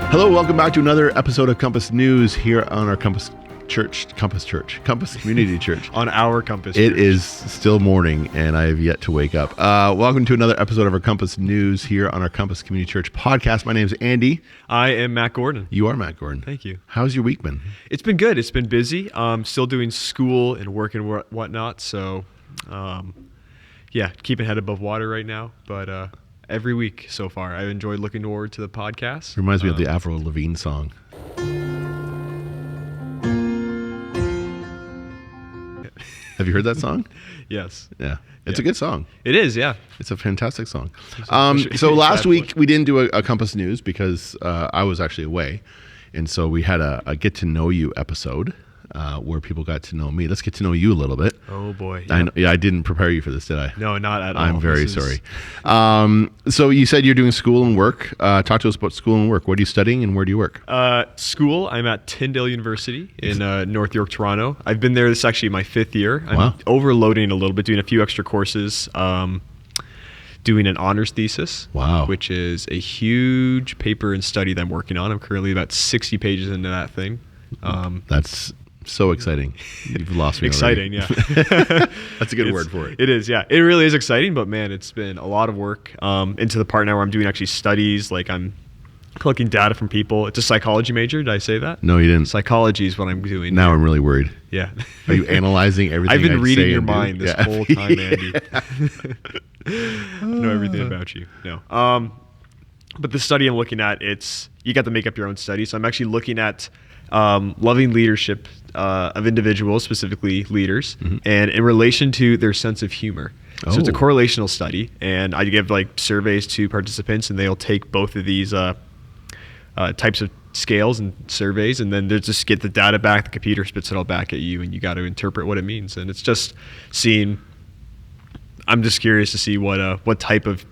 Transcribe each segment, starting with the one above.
Hello, welcome back to another episode of Compass News here on our Compass Community Church. On our Compass It Church. is still morning, and I have yet to wake up. Welcome to another episode of our Compass News here on our Compass Community Church podcast. My name is Andy. I am Matt Gordon. You are Matt Gordon. Thank you. How's your week been? It's been good. It's been busy. Still doing school and work and whatnot. So, keeping head above water right now. But every week so far, I've enjoyed looking forward to the podcast. Reminds me of the Avril Lavigne song. Have you heard that song? Yes. Yeah. It's a good song. It is, yeah. It's a fantastic song. So last week we didn't do a Compass News because I was actually away. And so we had a get to know you episode where people got to know me. Let's get to know you a little bit. Oh, boy. Yeah. I didn't prepare you for this, did I? No, not at all. I'm very sorry. So you said you're doing school and work. Talk to us about school and work. What are you studying and where do you work? School, I'm at Tyndale University in North York, Toronto. I've been there. This is actually my 5th year. I'm overloading a little bit, doing a few extra courses, doing an honors thesis, which is a huge paper and study that I'm working on. I'm currently about 60 pages into that thing. That's so exciting. You've lost me exciting, already. Yeah. That's a good word for it. It is, yeah. It really is exciting, but man, it's been a lot of work into the part now where I'm doing actually studies. Like I'm collecting data from people. It's a psychology major. Did I say that? No, you didn't. Psychology is what I'm doing. Now I'm really worried. Yeah. Are you analyzing everything I've been reading your and mind this whole time, Andy. I know everything about you. No. But the study I'm looking at, you got to make up your own study. So I'm actually looking at loving leadership of individuals, specifically leaders, and in relation to their sense of humor. So it's a correlational study, and I give like surveys to participants, and they'll take both of these types of scales and surveys, and then they just get the data back. The computer spits it all back at you, and you got to interpret what it means. And it's just seeing. I'm just curious to see what type of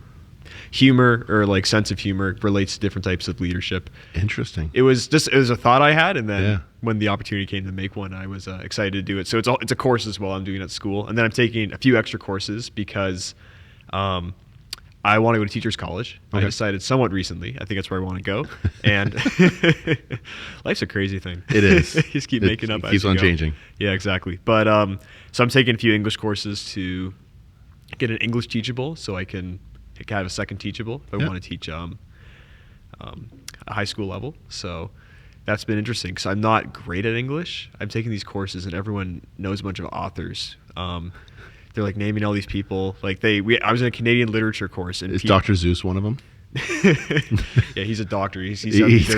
humor or like sense of humor relates to different types of leadership. Interesting. It was a thought I had, and then when the opportunity came to make one, I was excited to do it. So it's a course as well I'm doing at school, and then I'm taking a few extra courses because I want to go to teachers college. I decided somewhat recently. I think that's where I want to go, and life's a crazy thing. It is. You just keep making up. It keeps on changing. Yeah, exactly. But so I'm taking a few English courses to get an English teachable, so I can have a second teachable if I want to teach a high school level. So that's been interesting because I'm not great at English. I'm taking these courses and everyone knows a bunch of authors. They're like naming all these people. Like I was in a Canadian literature course. And is Dr. Seuss one of them? Yeah, he's a doctor. He's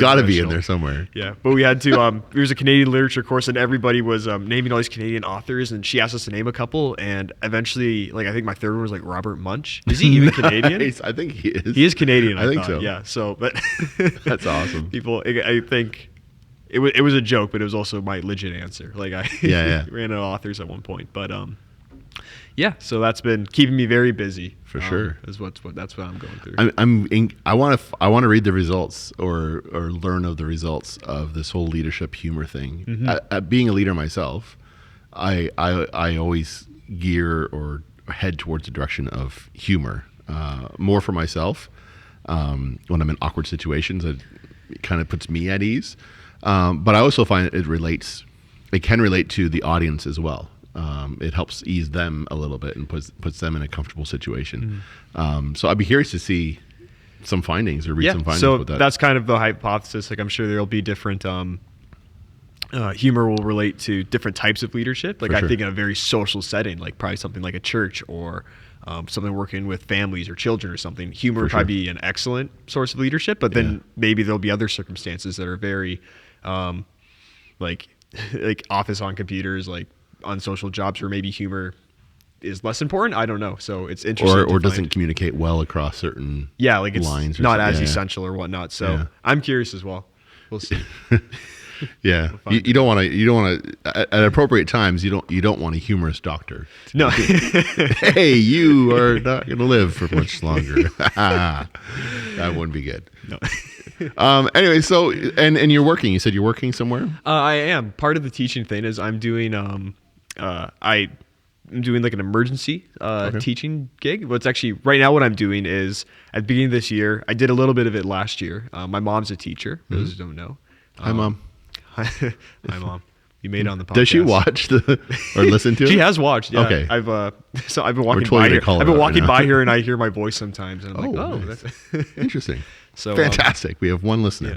got to be in there somewhere. Yeah, but we had to. It was a Canadian literature course, and everybody was naming all these Canadian authors, and she asked us to name a couple, and eventually, like I think my third one was like Robert Munch. Is he even Canadian? I think he is. He is Canadian. I think so. Yeah. So, but that's awesome. People, I think it was a joke, but it was also my legit answer. Like I ran out of authors at one point, but yeah, so that's been keeping me very busy for sure. That's what I'm going through. I want to read the results or learn of the results of this whole leadership humor thing. Being a leader myself, I always gear or head towards the direction of humor, more for myself. When I'm in awkward situations, it kind of puts me at ease. But I also find it can relate to the audience as well. It helps ease them a little bit and puts them in a comfortable situation. So I'd be curious to see some findings or read some findings about that. So that's kind of the hypothesis. Like I'm sure there'll be different humor will relate to different types of leadership. Like I think in a very social setting, like probably something like a church or something working with families or children or something, humor would probably be an excellent source of leadership. But then maybe there'll be other circumstances that are very like office on computers, like on social jobs where maybe humor is less important. I don't know. So it's interesting. Or doesn't communicate well across certain like it's lines not as essential or whatnot. So I'm curious as well. We'll see. Yeah, you don't want to at appropriate times. You don't want a humorous doctor. No. Hey, you are not going to live for much longer. That wouldn't be good. No. Anyway, so and you're working. You said you're working somewhere. I am. Part of the teaching thing is I'm doing. I'm doing like an emergency teaching gig. But it's actually right now what I'm doing is at the beginning of this year, I did a little bit of it last year. My mom's a teacher. For those who don't know. Hi, Mom. Hi, Mom. You made it on the podcast. Does she watch or listen to it? She has watched. Yeah. Okay. I've been walking by here. I've been walking by here and I hear my voice sometimes, and I'm nice. That's Interesting. So fantastic. We have one listener,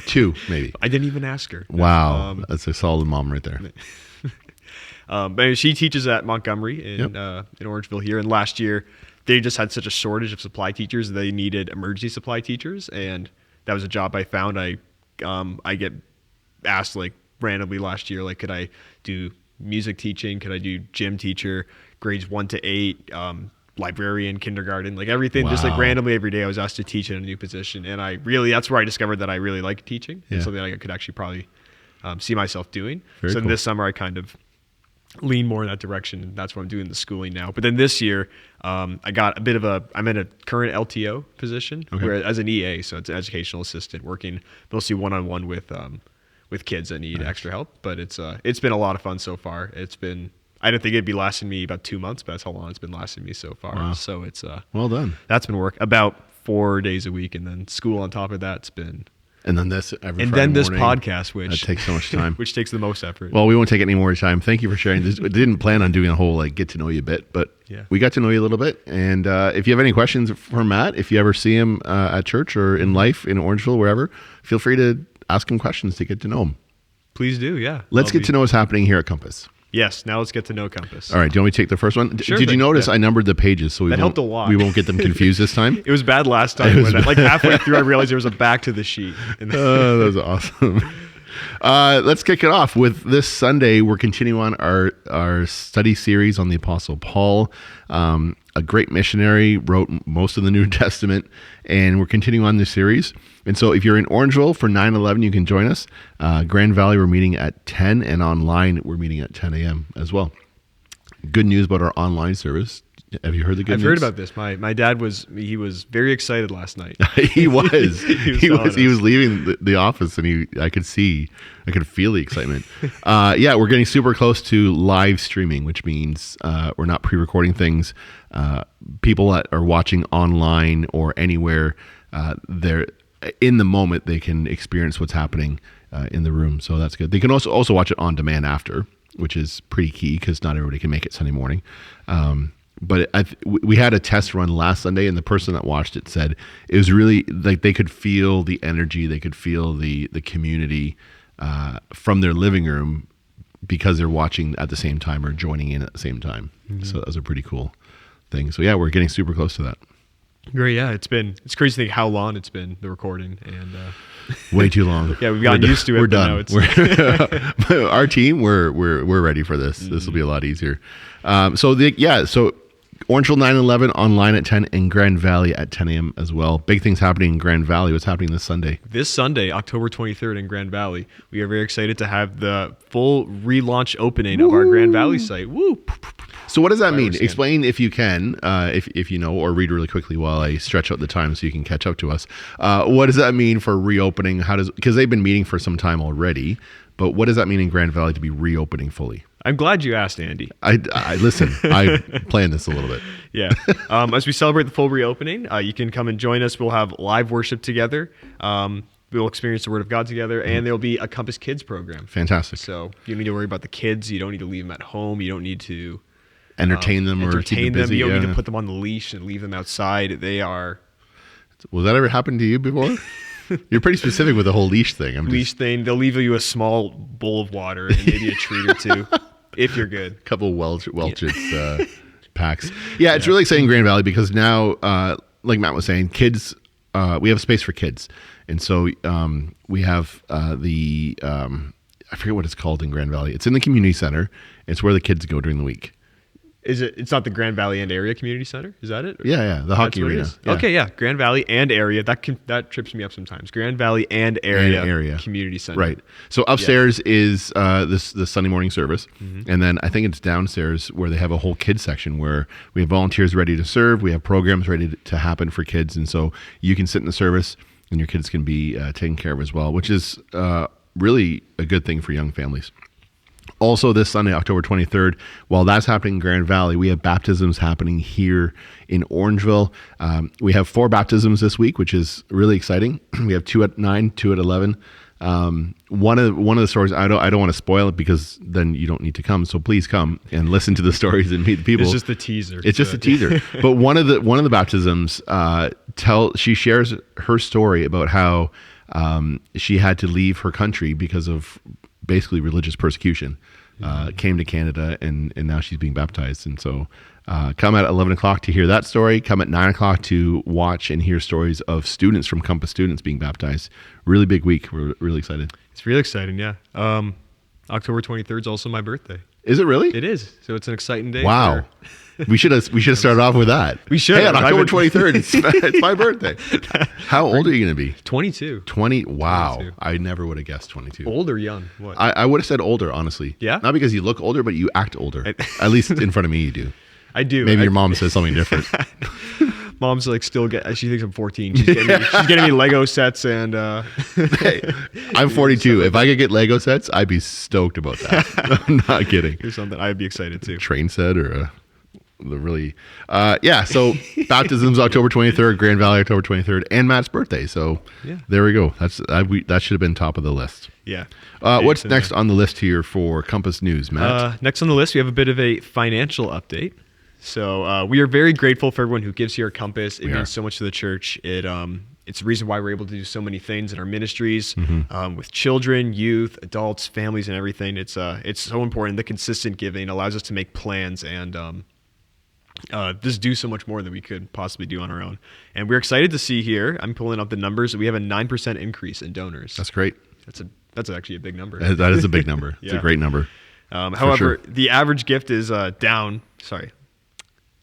2 maybe. I didn't even ask her. Wow, that's a solid mom right there. But she teaches at Montgomery in Orangeville here, and last year they just had such a shortage of supply teachers. They needed emergency supply teachers, and that was a job I found. I get asked like randomly last year, like, could I do music teaching? Could I do gym teacher, grades 1 to 8, librarian, kindergarten, like everything. Wow. Just like randomly every day I was asked to teach in a new position. And that's where I discovered that I really like teaching and something that I could actually probably see myself doing. Very cool. This summer I kind of lean more in that direction, and that's what I'm doing the schooling now. But then this year, I got I'm in a current LTO position where as an EA, so it's an educational assistant working mostly one-on-one with kids that need extra help. But it's been a lot of fun so far. I didn't think it'd be lasting me about 2 months, but that's how long it's been lasting me so far. Wow. So it's well done. That's been work about 4 days a week, and then school on top of that's been. And then this podcast, which that takes so much time, which takes the most effort. Well, we won't take any more time. Thank you for sharing this. We didn't plan on doing a whole get to know you bit, but we got to know you a little bit. And if you have any questions for Matt, if you ever see him at church or in life in Orangeville, wherever, feel free to ask him questions to get to know him. Please do, yeah. Let's get to know what's happening here at Compass. Yes, now let's get to know Compass. All right, do you want me to take the first one? Sure Did you notice I numbered the pages so that helped a lot. We won't get them confused this time? It was bad last time. Like halfway through, I realized there was a back to the sheet. That was awesome. Let's kick it off with this Sunday. We're continuing on our study series on the Apostle Paul. A great missionary, wrote most of the New Testament, and we're continuing on this series. And so if you're in Orangeville for 9/11, you can join us. Grand Valley, we're meeting at 10, and online, we're meeting at 10 a.m. as well. Good news about our online service. Have you heard the good news? I've heard about this. My dad was very excited last night. He was. he was leaving the office, and I could feel the excitement. We're getting super close to live streaming, which means we're not pre-recording things. People that are watching online or anywhere, they're in the moment. They can experience what's happening in the room, so that's good. They can also watch it on demand after, which is pretty key because not everybody can make it Sunday morning. But we had a test run last Sunday, and the person that watched it said it was really like they could feel the energy, they could feel the community from their living room because they're watching at the same time or joining in at the same time. Mm-hmm. So that was a pretty cool thing. So we're getting super close to that. Great, yeah. It's crazy to think how long it's been, the recording, and way too long. Yeah, we've gotten used to it. We're done. Our team, we're ready for this. Mm-hmm. This will be a lot easier. So Orangeville 9/11 online at 10 and Grand Valley at 10 a.m. as well. Big things happening in Grand Valley. What's happening this Sunday? This Sunday, October 23rd in Grand Valley, we are very excited to have the full relaunch opening of our Grand Valley site. Woo! So what does that mean? Explain if you can, if you know, or read really quickly while I stretch out the time so you can catch up to us. What does that mean for reopening? Because they've been meeting for some time already, but what does that mean in Grand Valley to be reopening fully? I'm glad you asked, Andy. I listen. I planned this a little bit. Yeah. As we celebrate the full reopening, you can come and join us. We'll have live worship together. We'll experience the Word of God together, and there'll be a Compass Kids program. Fantastic. So you don't need to worry about the kids. You don't need to leave them at home. You don't need to entertain them or keep them busy. You don't need to put them on the leash and leave them outside. They are. Was that ever happened to you before? You're pretty specific with the whole leash thing. Thing. They'll leave you a small bowl of water and maybe a treat or two, if you're good. A couple Welch's packs. Yeah, it's really exciting in Grand Valley because now, like Matt was saying, kids. We have a space for kids, and so we have I forget what it's called in Grand Valley. It's in the community center. It's where the kids go during the week. It's not the Grand Valley and Area Community Center? Is that it? Yeah, the hockey arena. Yeah. Okay, yeah, Grand Valley and Area. That trips me up sometimes. Grand Valley and Area Community Center. Right. So upstairs is the Sunday morning service, and then I think it's downstairs where they have a whole kids section where we have volunteers ready to serve. We have programs ready to happen for kids, and so you can sit in the service and your kids can be taken care of as well, which is really a good thing for young families. Also, this Sunday, October 23rd, while that's happening in Grand Valley, we have baptisms happening here in Orangeville. We have 4 baptisms this week, which is really exciting. We have 2 at 9, 2 at 11. One of the stories, I don't want to spoil it because then you don't need to come. So please come and listen to the stories and meet the people. It's just the teaser. It's just a teaser. But one of the baptisms, she shares her story about how she had to leave her country because of basically religious persecution. Came to Canada and now she's being baptized. And so come at 11 o'clock to hear that story. Come at 9 o'clock to watch and hear stories of students from Compass students being baptized. Really big week. We're really excited. It's really exciting, yeah. October 23rd is also my birthday. Is it really? It is. So it's an exciting day. Wow. We should have started off with that. We should. Hey, on October 23rd, it's my birthday. How old are you going to be? 22. 20. Wow. 22. I never would have guessed 22. Old or young? What? I would have said older, honestly. Yeah? Not because you look older, but you act older. At least in front of me, you do. I do. Maybe your mom says something different. Mom's like she thinks I'm 14. She's getting me Lego sets and Hey, I'm 42. If I could get Lego sets, I'd be stoked about that. I'm not kidding. Here's something I'd be excited too. Train set or so baptisms October 23rd, Grand Valley October 23rd, and Matt's birthday. So there we go. That should have been top of the list. Yeah. What's next on the list here for Compass News, Matt? Next on the list, we have a bit of a financial update. So we are very grateful for everyone who gives here at Compass. It means so much to the church. It's the reason why we're able to do so many things in our ministries with children, youth, adults, families, and everything. It's so important. The consistent giving allows us to make plans and just do so much more than we could possibly do on our own. And we're excited to see here. I'm pulling up the numbers. We have a 9% increase in donors. That's great. That's actually a big number. That is a big number. It's a great number. However, the average gift is down. Sorry.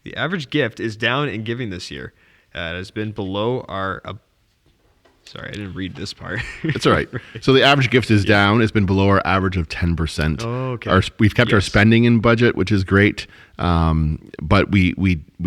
The average gift is down in giving this year. It has been below our... sorry, I didn't read this part. It's all right. So the average gift is down. It's been below our average of 10%. Oh, okay. We've kept our spending in budget, which is great. But we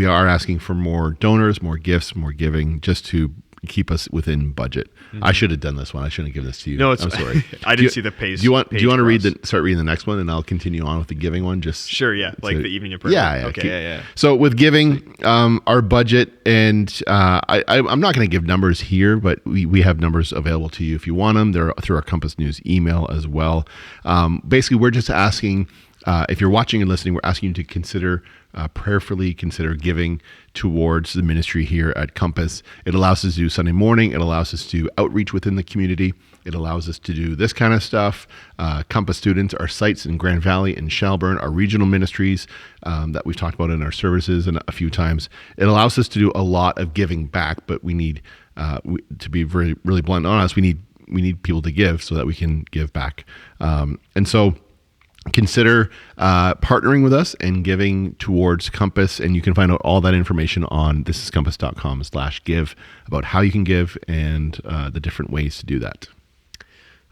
are asking for more donors, more gifts, more giving, just to keep us within budget. I should have done this one. I shouldn't give this to you. No, I'm sorry. I didn't see the page. Do you want to start reading the next one, and I'll continue on with the giving one? Just sure, yeah, like the evening of prayer. Yeah, okay, yeah. So with giving, our budget, and I'm not going to give numbers here, but we have numbers available to you if you want them. They're through our Compass News email as well. Basically, we're just asking. If you're watching and listening, we're asking you to prayerfully consider giving towards the ministry here at Compass. It allows us to do Sunday morning. It allows us to outreach within the community. It allows us to do this kind of stuff. Compass students, our sites in Grand Valley and Shelburne, our regional ministries that we've talked about in our services and a few times. It allows us to do a lot of giving back, but we need, to be really blunt and honest, we need people to give so that we can give back. And so consider partnering with us and giving towards Compass, and you can find out all that information on thisiscompass.com/give about how you can give and the different ways to do that.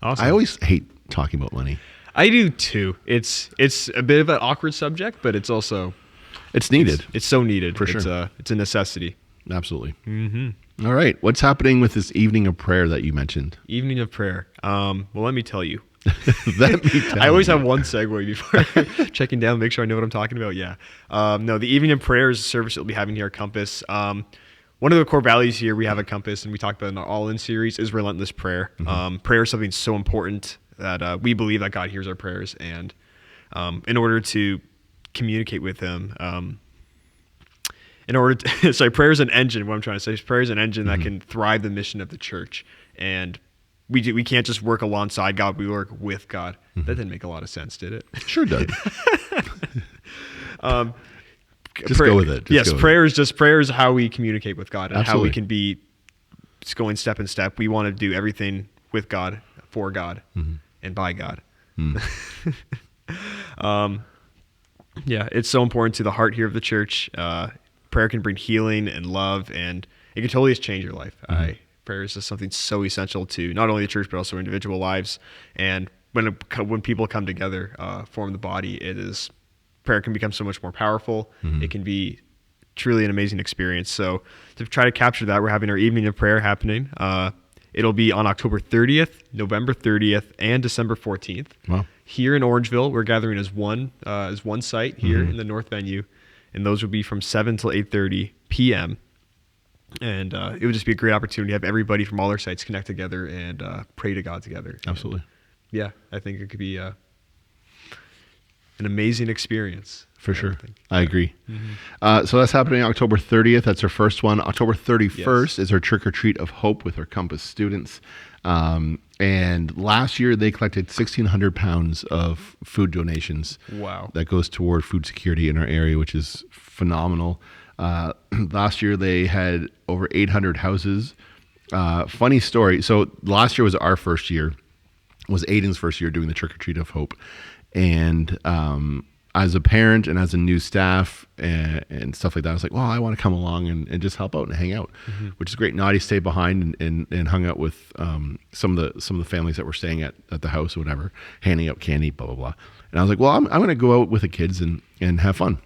Awesome. I always hate talking about money. I do too. It's a bit of an awkward subject, but it's also needed. It's so needed for sure. It's a necessity. Absolutely. All right. What's happening with this evening of prayer that you mentioned? Evening of prayer. Well, let me tell you. I always have one segue before checking down, make sure I know what I'm talking about. Yeah. No, the evening of prayer is a service that we'll be having here at Compass. One of the core values here we have at Compass, and we talked about in our All In series, is relentless prayer. Prayer is something so important that we believe that God hears our prayers, and in order to communicate with Him, prayer is an engine. What I'm trying to say is prayer is an engine that can thrive the mission of the church, and we can't just work alongside God. We work with God. That didn't make a lot of sense, did it? Sure did. Just prayer, go with it. Prayer is how we communicate with God and Absolutely. how we can be going step in step. We want to do everything with God, for God, and by God. It's so important to the heart here of the church. Prayer can bring healing and love, and it can totally just change your life. Prayer is just something so essential to not only the church, but also individual lives. And when people come together, form the body, prayer can become so much more powerful. It can be truly an amazing experience. So to try to capture that, we're having our evening of prayer happening. It'll be on October 30th, November 30th, and December 14th. Wow. here in Orangeville, we're gathering as one site here in the north venue, and those will be from 7 till 8:30 p.m. And it would just be a great opportunity to have everybody from all our sites connect together and pray to God together. Absolutely. And, yeah, I think it could be an amazing experience. For sure. I agree. So that's happening October 30th. That's our first one. October 31st is our Trick or Treat of Hope with our Compass students. And last year they collected 1,600 pounds of food donations. Wow. That goes toward food security in our area, which is phenomenal. Last year they had over 800 houses. Funny story. So last year was our first year, was Aiden's first year doing the Trick or Treat of Hope. And as a parent and as a new staff and stuff like that, I was like, well, I want to come along and just help out and hang out, which is great. Nadi stayed behind and hung out with some of the families that were staying at the house or whatever, handing out candy, blah, blah, blah. And I was like, well, I'm going to go out with the kids and have fun.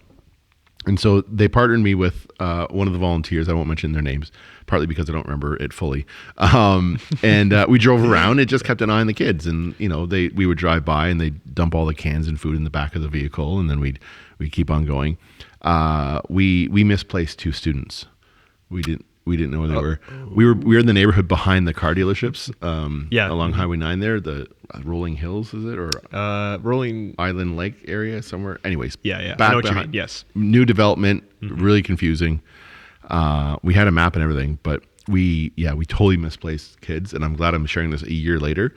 And so they partnered me with one of the volunteers. I won't mention their names, partly because I don't remember it fully. And we drove around and just kept an eye on the kids. And we would drive by and they'd dump all the cans and food in the back of the vehicle, and then we'd keep on going. We misplaced 2 students. We didn't know where they were. We were in the neighborhood behind the car dealerships. Along Highway 9 there, the Rolling Hills, is it, or Rolling Island Lake area somewhere? Anyways, I back know what you behind. mean. Yes, new development, really confusing. We had a map and everything, but we totally misplaced kids, and I'm glad I'm sharing this a year later.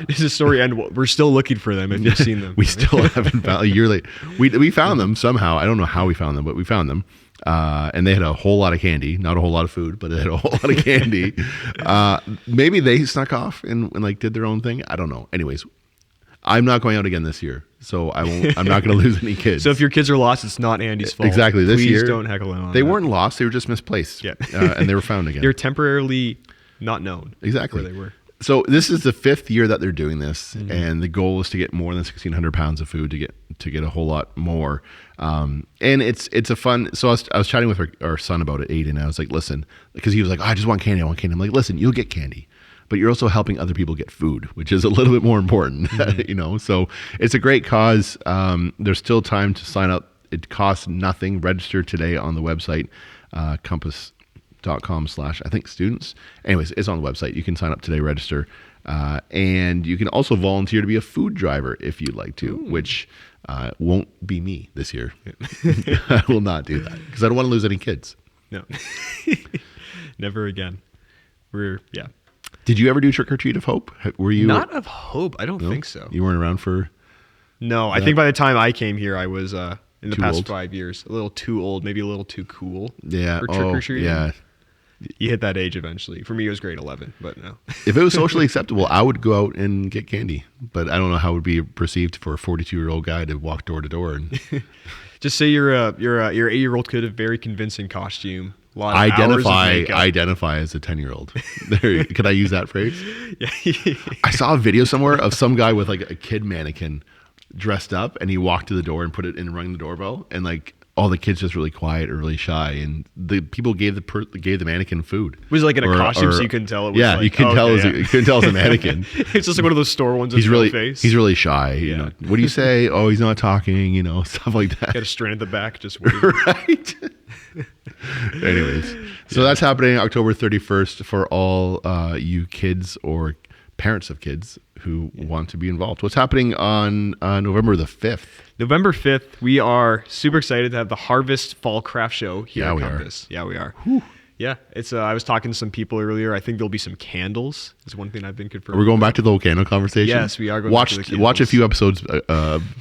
This is a story, and we're still looking for them. If you've seen them, we still haven't found. A year later, we found them somehow. I don't know how we found them, but we found them. And they had a whole lot of candy, not a whole lot of food, but they had a whole lot of candy. Maybe they snuck off and did their own thing. I don't know. Anyways, I'm not going out again this year, so I'm not going to lose any kids. So if your kids are lost, it's not Andy's fault. Exactly. This year, please don't heckle him on they that. weren't lost; they were just misplaced. Yeah. And they were found again. They're temporarily not known. Exactly. Where they were. So this is the 5th year that they're doing this, and the goal is to get more than 1,600 pounds of food to get a whole lot more. And it's a fun. So I was chatting with our son about it, Aiden. I was like, listen, because he was like, I just want candy. I want candy. I'm like, listen, you'll get candy, but you're also helping other people get food, which is a little bit more important. So it's a great cause. There's still time to sign up. It costs nothing. Register today on the website, compass.com/students. Anyways, it's on the website. You can sign up today, register, and you can also volunteer to be a food driver if you'd like to, which won't be me this year. I will not do that because I don't want to lose any kids. No, never again. Did you ever do Trick or Treat of Hope? Were you not of Hope? I don't think so. You weren't around for. No, I think by the time I came here, I was in the past old? 5 years, a little too old, maybe a little too cool. Yeah. For trick or treating. Yeah. You hit that age eventually. For me, it was grade 11, but no. If it was socially acceptable, I would go out and get candy. But I don't know how it would be perceived for a 42-year-old guy to walk door to door. And just say your 8-year-old kid, a very convincing costume. A lot of hours of makeup. Identify as a 10-year-old. Could I use that phrase? Yeah. I saw a video somewhere of some guy with like a kid mannequin dressed up, and he walked to the door and put it in, rang the doorbell, and like all the kids just really quiet or really shy, and the people gave the mannequin food. Was it like in a costume, so you couldn't tell it was? Yeah, like, you couldn't tell. You couldn't tell it was a mannequin. It's just like one of those store ones. He's really face. He's really shy. You know, what do you say? Oh, he's not talking. Stuff like that. Got a strand at the back, just waiting. Right. Anyways, so that's happening October 31st for all you kids or parents of kids who want to be involved. What's happening on November the 5th? November 5th, we are super excited to have the Harvest Fall Craft Show here at Compass. Yeah, we are. Whew. Yeah, it's. I was talking to some people earlier. I think there'll be some candles. Is one thing I've been confirmed. We're going back to the whole candle conversation. Yes, we are going back to the candles. Watch a few episodes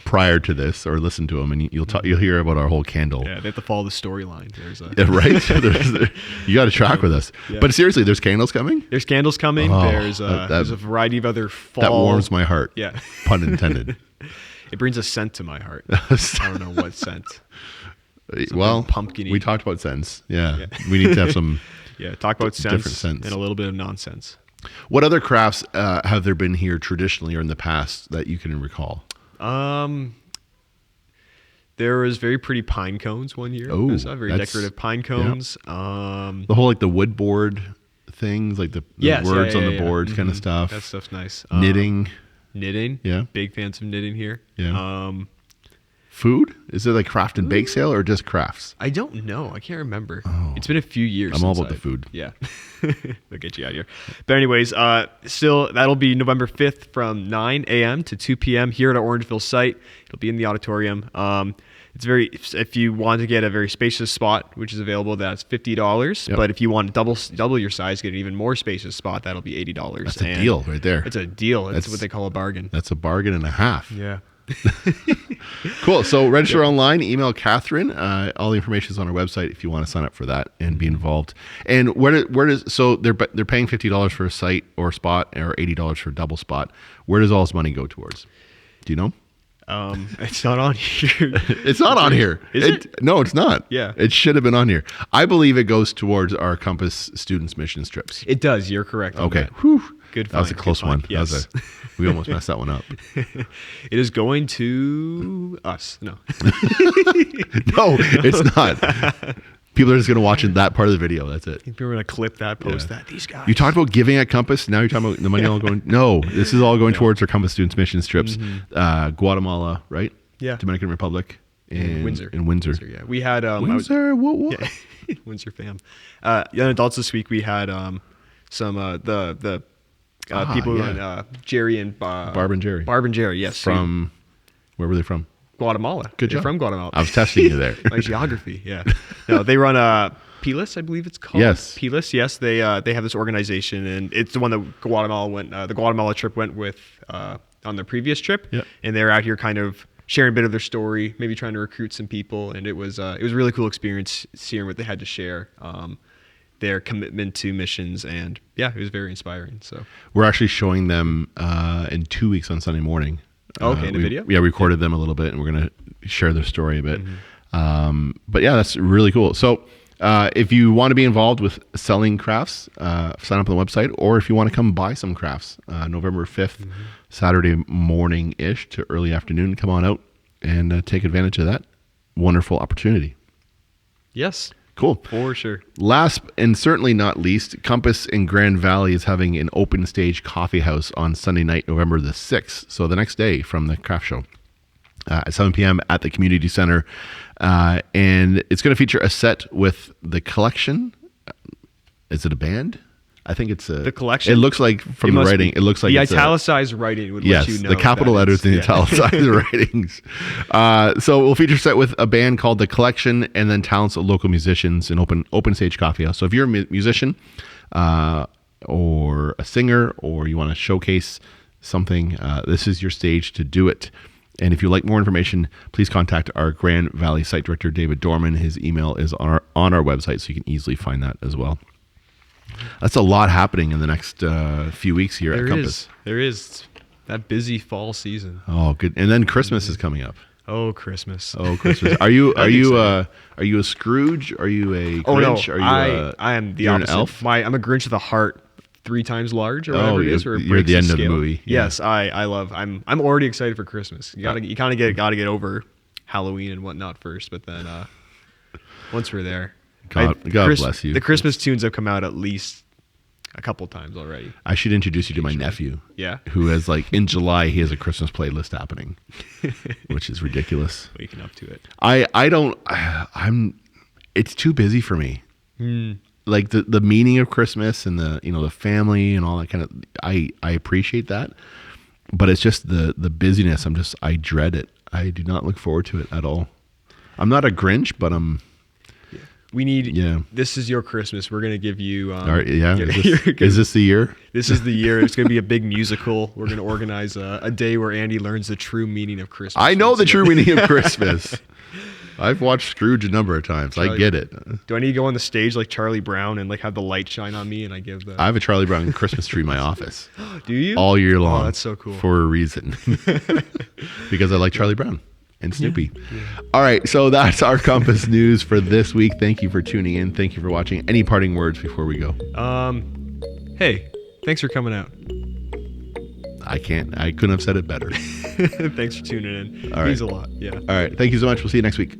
prior to this, or listen to them, and you'll hear about our whole candle. Yeah, they have to follow the storyline. Right. You got to track with us. Yeah. But seriously, there's candles coming. There's candles coming. There's a variety of other fall. That warms my heart. Yeah, pun intended. It brings a scent to my heart. I don't know what scent. Well, pumpkin-y. We talked about scents. Yeah. We need to have some. Yeah, talk about different scents and a little bit of nonsense. What other crafts have there been here traditionally or in the past that you can recall? There was very pretty pine cones one year. Oh, very decorative pine cones. Yeah. The whole the wood board things, like the words on the boards kind of stuff. That stuff's nice. Knitting. knitting. Yeah. Big fans of knitting here. Yeah. Food? Is it like craft and bake sale or just crafts? I don't know. I can't remember. Oh. It's been a few years. I'm all about the food. Yeah. They'll get you out of here. But anyways, still, that'll be November 5th from 9 a.m. to 2 p.m. here at our Orangeville site. It'll be in the auditorium. If you want to get a very spacious spot, which is available, that's $50. Yep. But if you want to double your size, get an even more spacious spot, that'll be $80. That's a deal right there. It's a deal. That's what they call a bargain. That's a bargain and a half. Yeah. Cool. So register online, email Catherine. All the information is on our website if you want to sign up for that and be involved. And where does so they're paying $50 for a site or spot or $80 for a double spot. Where does all this money go towards? Do you know? It's not on here. It's not on here. Is it? No, it's not. Yeah. It should have been on here. I believe it goes towards our Compass students missions trips. It does. You're correct. Okay. Whew. Good find. That was a close one. Yes. We almost messed that one up. It is going to us. No. No, it's not. People are just going to watch that part of the video. That's it. People are going to clip that, post that. These guys. You talked about giving at Compass. Now you're talking about the money all going. No, this is all going towards our Compass students missions trips. Guatemala, right? Yeah. Dominican Republic. And Windsor. In Windsor. Yeah. We had Windsor. What? Yeah. Windsor fam. Young adults this week. We had some the people yeah. Jerry and Barb and Jerry. Barb and Jerry. Yes. From where were they from? Guatemala. Good They're job. from Guatemala. I was testing you there. My geography. Yeah. No, they run Pilas, I believe it's called. Yes. Pilas. Yes. They have this organization, and it's the one that Guatemala went. The Guatemala trip went with on their previous trip. Yep. And they're out here kind of sharing a bit of their story, maybe trying to recruit some people, and it was a really cool experience seeing what they had to share. Their commitment to missions, and yeah, it was very inspiring. So we're actually showing them in 2 weeks on Sunday morning. Okay, in a video? Yeah, recorded them a little bit, and we're going to share their story a bit. But yeah, that's really cool. So if you want to be involved with selling crafts, sign up on the website, or if you want to come buy some crafts, November 5th, Saturday morning-ish to early afternoon, come on out and take advantage of that wonderful opportunity. yes, Cool. for sure. Last and certainly not least, Compass in Grand Valley is having an open stage coffee house on Sunday night, November the 6th. So the next day from the craft show at 7 p.m. at the community center. And it's going to feature a set with the collection. Is it a band? I think it's The Collection? It looks like from the writing. It looks like the it's italicized writing would let you know. the capital that letters it's- in the italicized writings. So we'll feature set with a band called The Collection, and then talents of local musicians in open stage coffee house. So if you're a musician or a singer, or you want to showcase something, this is your stage to do it. And if you'd like more information, please contact our Grand Valley site director, David Dorman. His email is on our website, so you can easily find that as well. That's a lot happening in the next few weeks here at Compass. There is that busy fall season. Oh, good. And then Christmas is coming up. Oh, Christmas. Oh, Christmas. Are you a Scrooge? Are you a Grinch? Oh no, Are you I am the you're an opposite. elf? I'm a Grinch with a heart 3 times large, or whatever it is. Or it you're breaks the end of the scale. movie. Yeah. Yes, I'm already excited for Christmas. You kind of get over Halloween and whatnot first, but then once we're there, God bless you. The Christmas tunes have come out at least a couple times already. I should introduce you to my nephew. Yeah. Who has in July he has a Christmas playlist happening, which is ridiculous. Waking up to it. It's too busy for me. Like the meaning of Christmas and the family and all that kind of, I appreciate that, but it's just the busyness. I dread it. I do not look forward to it at all. I'm not a Grinch, but We need. This is your Christmas. We're gonna give you. All right, yeah. Is this the year? This is the year. It's gonna be a big musical. We're gonna organize a day where Andy learns the true meaning of Christmas. I know the true meaning of Christmas. I've watched Scrooge a number of times. I get it. Do I need to go on the stage like Charlie Brown and have the light shine on me and I give the? I have a Charlie Brown Christmas tree in my office. Do you? All year long. Oh, that's so cool. For a reason. Because I like Charlie Brown and Snoopy. Yeah. All right, so that's our Compass news for this week. Thank you for tuning in. Thank you for watching. Any parting words before we go? Hey, thanks for coming out. I couldn't have said it better. Thanks for tuning in. All right. It means a lot. Yeah. All right. Thank you so much. We'll see you next week.